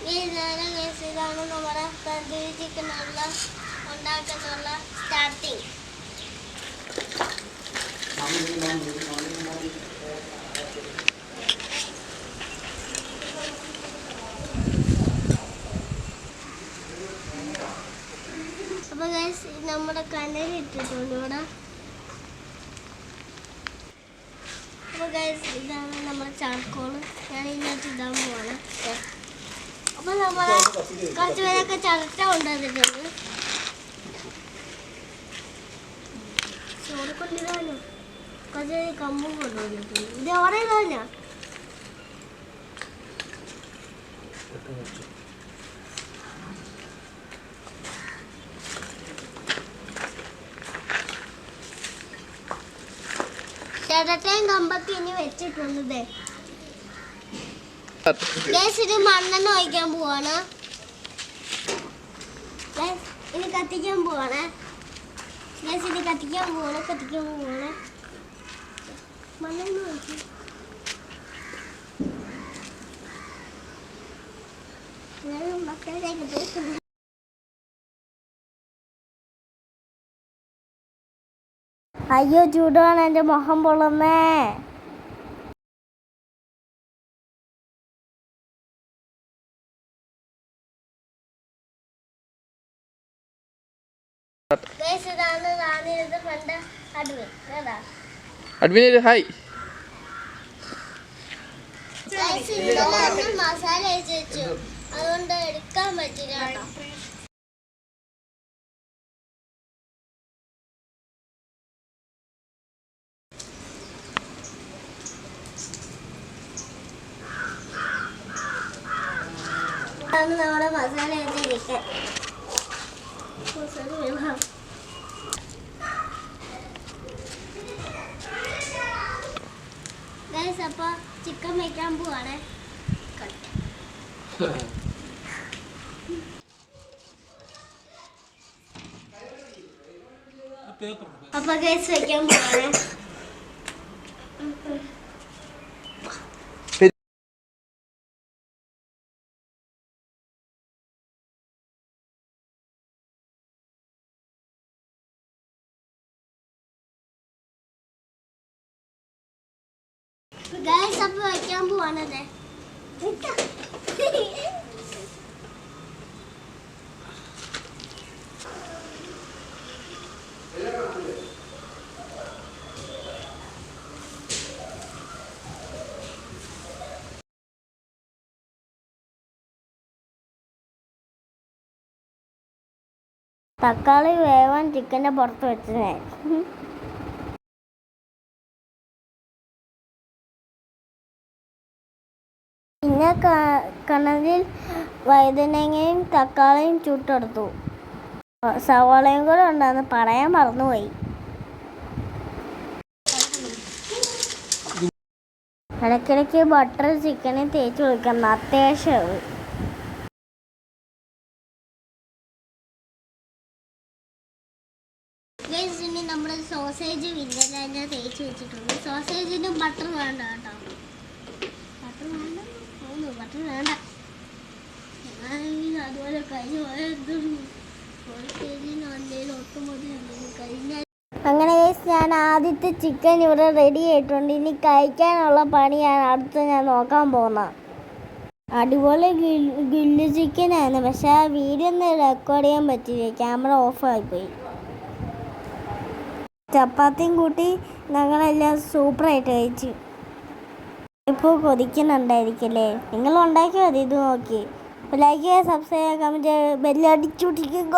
ഇതാണ് നമ്മുടെ തന്തൂരി ചിക്കനുള്ള ഉണ്ടാക്കാനുള്ള സ്റ്റാർട്ടിങ്. അപ്പോൾ ഗൈസ് നമ്മുടെ കനലിട്ടിട്ടുണ്ട് ഇവിടെ. അപ്പോൾ ഗൈസ് ഇതാണ് നമ്മുടെ ചാർക്കോൾ. ഞാൻ ഇതിനകത്ത് ഇടാൻ പോവാണ്. അപ്പോൾ നമ്മൾ കുറച്ച് പേരൊക്കെ ചിരട്ട കൊണ്ടുവന്നിട്ടുണ്ട്. ചോറ് കൊണ്ടിടാനോ കുറച്ച് കമ്പും കൊണ്ടുവന്നിട്ടുണ്ട്. ഇത് എവിടെ ഇടാനാ? ചിരട്ടയും കമ്പൊക്കെ ഇനി വെച്ചിട്ടുണ്ട്. ഇത് മണ്ണെണ്ണ ഒഴിക്കാൻ പോവാണ്. ഇത് കത്തിക്കാൻ പോവാണ്. ഇത് കത്തിക്കാൻ പോവാണ്. മണ്ണെണ്ണ ഒഴിക്കും. അയ്യോ ചൂടാണ്, എൻ്റെ മുഖം പൊള്ളുന്നേ. Admin hi. മസാല വെച്ചു, അതുകൊണ്ട് എടുക്കാൻ പറ്റില്ല കേട്ടോ. നമ്മുടെ മസാല വെച്ചിരിക്കാൻ ഗൈസ്. അപ്പൊ ചിക്കൻ വെക്കാൻ പോവാണ്. അപ്പൊ ഗൈസ് വെക്കാൻ പോവാണ്. ഗൈസ് അപ്പൊ വെക്കാൻ പോവാണത്. തക്കാളി വേവാൻ ചിക്കൻ്റെ പുറത്ത് വെച്ചത്. പിന്നെ കണലിൽ വഴുതനങ്ങയും തക്കാളിയും ചുട്ടെടുത്തു. സവാളയും കൂടെ ഉണ്ടായിരുന്നു, പറയാൻ മറന്നുപോയി. ഇടയ്ക്കിടയ്ക്ക് ബട്ടർ ചിക്കനെ തേച്ച് കൊടുക്കണം, അത്യാവശ്യം. ഇനി നമ്മുടെ സോസേജ് വില്ലനെ തേച്ച് വെച്ചിട്ടുണ്ട്. സോസേജിന് ബട്ടർ വേണ്ട കേട്ടോ. ബട്ടർ വേണ്ട. അതുപോലെ കഴിഞ്ഞ അങ്ങനെ ഞാൻ ആദ്യത്തെ ചിക്കൻ ഇവിടെ റെഡി ആയിട്ടുണ്ട്. ഇനി കഴിക്കാനുള്ള പണിയാണ് അടുത്ത് ഞാൻ നോക്കാൻ പോകുന്ന. അടിപൊളി ഗ്രില്ല് ചിക്കനായിരുന്നു. പക്ഷെ ആ വീഡിയോ ഒന്നും റെക്കോർഡ് ചെയ്യാൻ പറ്റില്ല, ക്യാമറ ഓഫായിപ്പോയി. ചപ്പാത്തിയും കൂട്ടി ഞങ്ങളെല്ലാം സൂപ്പറായിട്ട് കഴിച്ചു. ഇപ്പോൾ കൊതിക്കുന്നുണ്ടായിരിക്കല്ലേ? നിങ്ങൾ ഉണ്ടാക്കിയാൽ മതി ഇത് നോക്കി. ലൈക്ക് ചെയ്യുക, സബ്സ്ക്രൈബ് ചെയ്യുക, കമൻറ്റ് ചെയ്യുക, ബെല്ലടിച്ചു പൊട്ടിക്കുക.